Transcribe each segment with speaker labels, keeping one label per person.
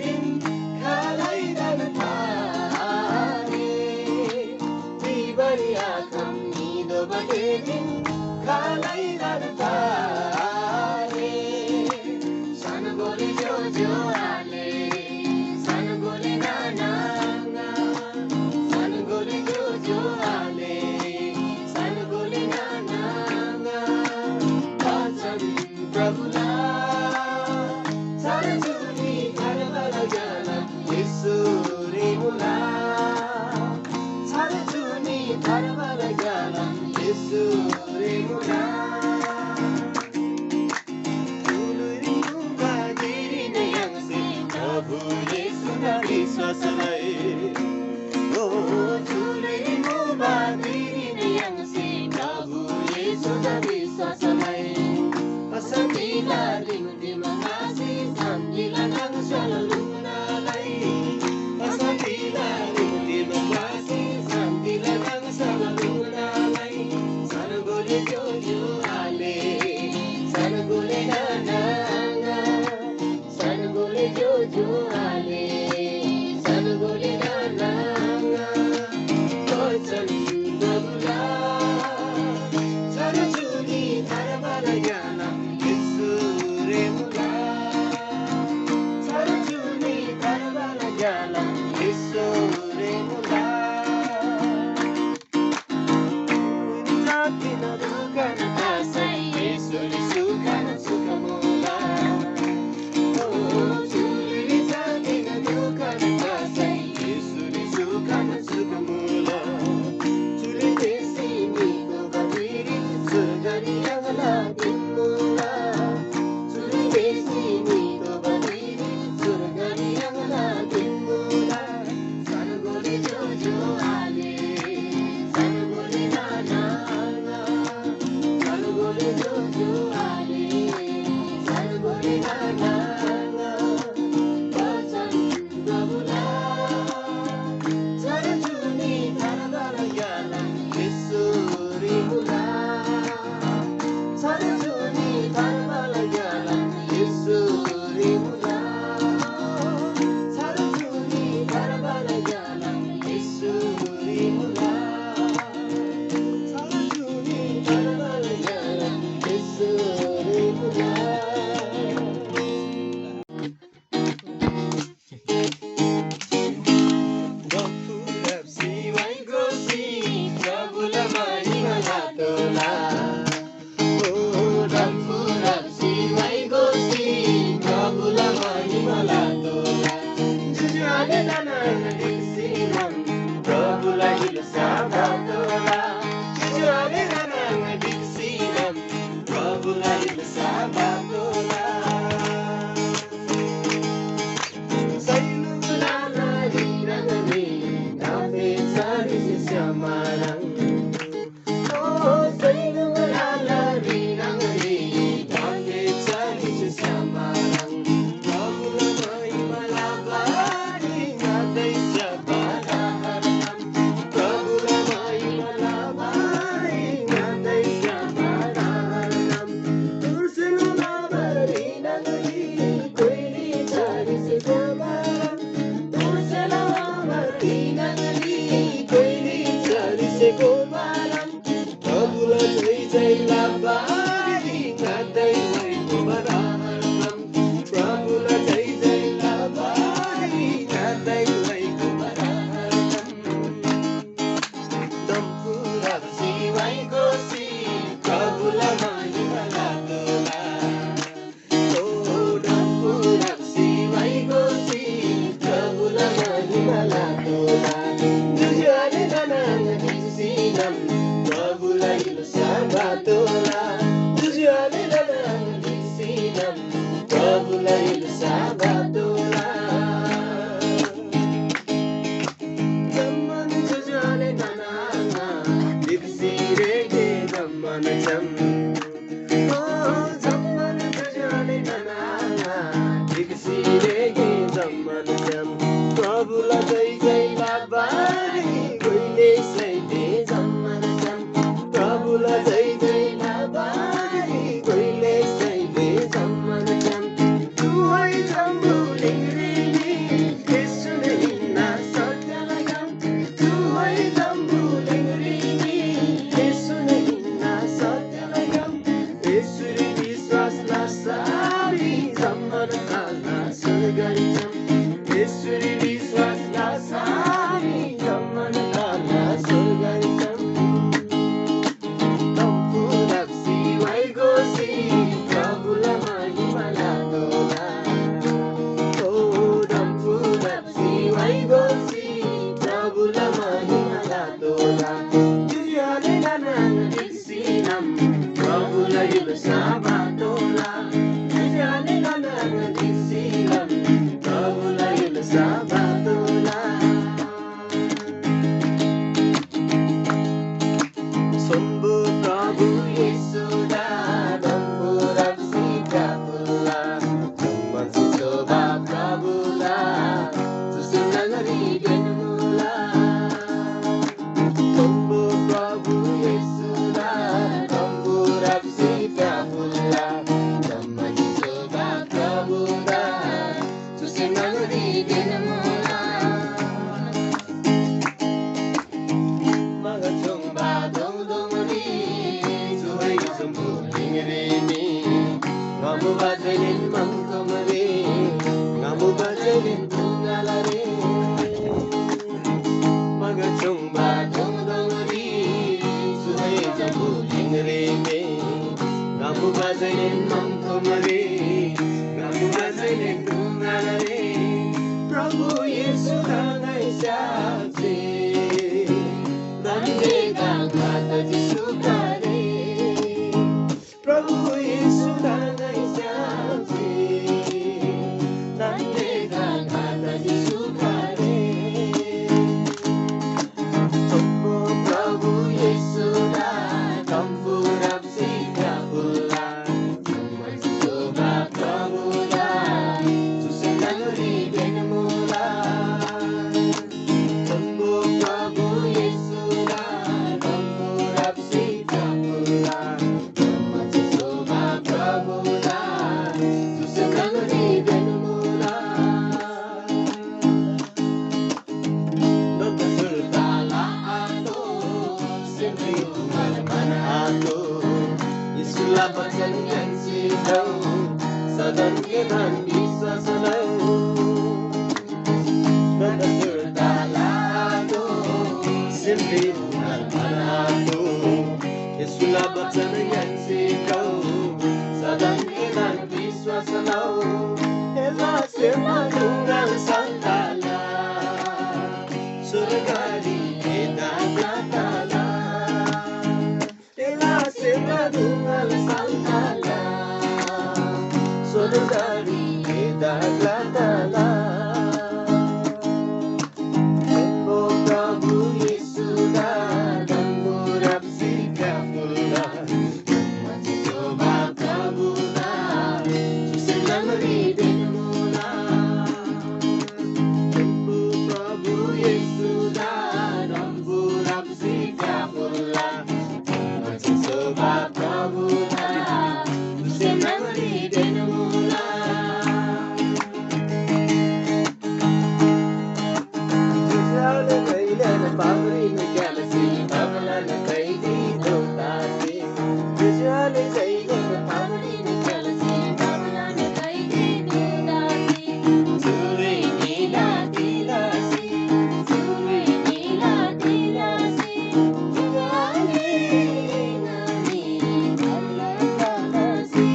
Speaker 1: दिन खालाइरहनु थाले दिनभरि आँखा निदो बटे दिन खालाइरहनु थाले सानो गोली जो आले सानो गोली नाना सानो गोली जो आले सानो गोली नाना भजन प्रभुला सारा जुनी घरबाट जाला यसो रे मुला सारा जुनी घरबाट जाला यसो रे मुला प्रभु येशूका विश्वासलाई ओ झुलेरी मुबा दिने यङसे प्रभु येशूका विश्वासलाई असन्तिला दिनुदिमा मासी शान्तिला नङसल लुनालाई असन्तिला दिनुदिमा मासी शान्तिला नङसल लुनालाई सानो गोले जो आले सानो गोले नाना सानो गोले जो आले सानो गोले नाना भजन प्रभुला सानो जुनी घरबाट जाला यसो रे मुला सानो जुनी घरबाट जाला यसो रे मुला जातिन दुःखन आशा यसोले सुखन सुख मुला झुली जातिन दुःखन आशा यसोले सुखन सुख मुला झुली बेसी निको बदिरी सुरगरी अगला दिमुला झुली बेसी निको बदिरी सुरगरी अगला दिमुला सानो गोले जो आले सानो गोले नाना सानो गोले जो आले सानो गोले नाना भजन प्रभुला सानो जुनी घरबाट जाला यसो रे मुला सानो जुनी घरबाट जाला यसो रे मुला सानो जुनी घरबाट जाला यसो रे मुला सानो जुनी घरबाट जाला यसो रे मुला गफुरब सिवाइको सी प्रभुलाई महिमा लातोला ओ गफुरब सिवाइको सी प्रभुलाई महिमा लातोला जुजुआले नाना दिक्सिनम प्रभुलाई हिलो साबातोला जुजुआले नाना दिक्सिनम प्रभुलाई हिलो साबातोला यसरी विश्वास नसारी जमन ताला स्वर्गरिचम तम्पुरब सिवाई गोसी प्रभुलाई महिमा लादोला ओ तम्पुरब सिवाई गोसी प्रभुलाई महिमा लादोला जुझ्याले नानाङ दिक्सिनम प्रभुलाई लसाबादोला जुझ्याले नानाङ दिक्सिनम प्रभुलाई लसाबादोला Sombo Prabhu Yesuda Damburam Sita Pula Mansi Soba Prabhu La Susunagari Genmula Sombo Prabhu Yesuda Damburam Sita Pula Mansi Soba Prabhu La Susunagari Genmula Magachong Badong Dongri Suhay Sumbu Lingrini Ngamu Bajalin Mangkamari Ngamu Bajalin Tungalari Magachong Badong Dongri Suhay Sumbu Lingrini Ngamu Bajalin Mangkamari Ngamu Bajalin Tungalari Prabhu Yesu Dangai Saksi Nande Gangata Jisukare Prabhu Yesu Dangai Saksi Nande Gangata Jisukare Tombo Prabhu Yesu Da Tampurab Sita Pula Soba Prabhu Da Susanagari Genmula Tombo Prabhu Yesu Da Tampurab Sita Pula Soba Prabhu Da Susanagari Genmula Nonta Sultala Ato Siyempre Umal Manato Isula Bacan Yan Sidaw Sadan Kinan Bisasalaw Nonta Sultala Ato Siyempre Umal Manato Isula Bacan Yan Sidaw Sadan Kinan Bisasalaw Ela Sirma Tungal Santala Surgari Edaglatala Ela Sirma Tungal Santala Surgari Edaglatala Tombo Prabhu Yesu Da Damburab Sita Pula Mansi Soba Prabhu Da Susanagari Genmula Tombo Prabhu Yesu Da Damburab Sita Pula Mansi Soba Prabhu Da Susanagari Genmula Jujalana Kailana Babarina Galaxy Babalana Kaidi Dotasi Jujalana Kailana Babarina Galaxy Babalana Kaidi Dotasi Suri Nila Dilasi Suri Nila Dilasi Jujalana Nani Kalalasi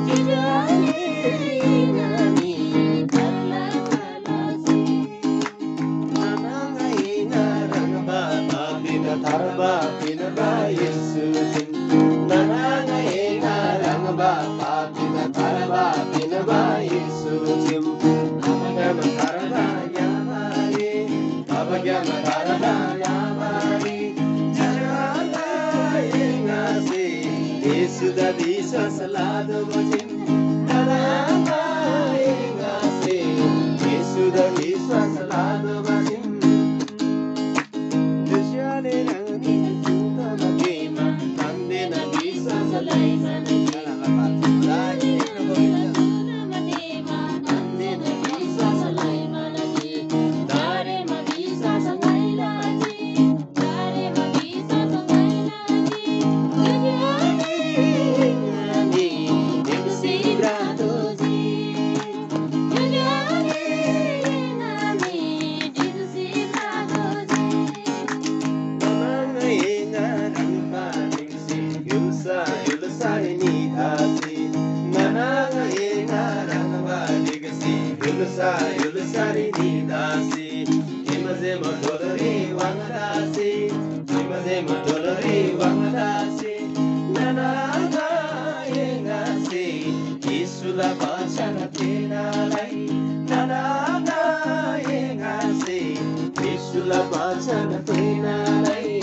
Speaker 1: Jujalana Nani Kalalasi Nanangai narangba Pabina Tarba Pinaba Yesusin Nanangai narangba Pabina Tarba Pinaba Yesusin Abagama Tarba Yamari Abagama Tarba Yamari Jarala Ingasi Yesu da Bisa Salado Bajim Nanangai Ingasi Yesu da Bisa Salado Bajim Jujalana Nangani Tunta Magema Nande na Bisa Salaima Nande na Bisa Salaima Nande Dare Mabisa Sangaila Nande Dare Mabisa Sangaila Nande Jujalana Nangani yulusari nidasi Imazema dolori wangadasi Imazema dolori wangadasi Nanana yengasi Isula bachana tenalai Nanana yengasi Isula bachana tenalai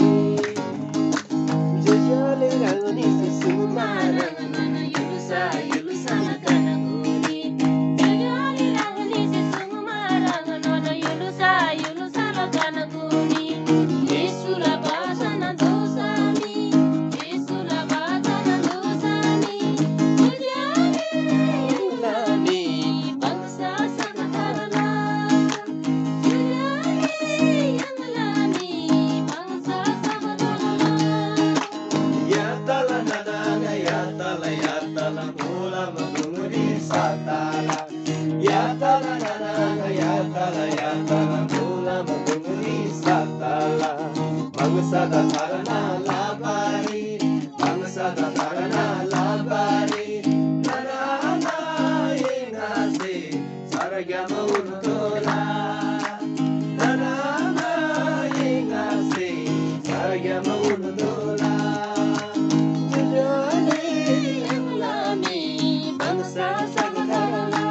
Speaker 1: Jajale rangani sesuma rangana yulusa yulusa nakana guni Jajale rangani sesuma rangana yulusa yulusa nakana guni Isula bachana dosani Isula bachana dosani Jajale yulani bangsa sanakarala Jajale yulani bangsa sanakarala Yatala nadana yatala mula magumuri satala Yatala nadana yatala mula magumuri satala Mangsada tarana labari Mangsada tarana labari Nanana yengase saragama unutola Nanana yengase saragama unutola Jajale yulani bangsa sanakarala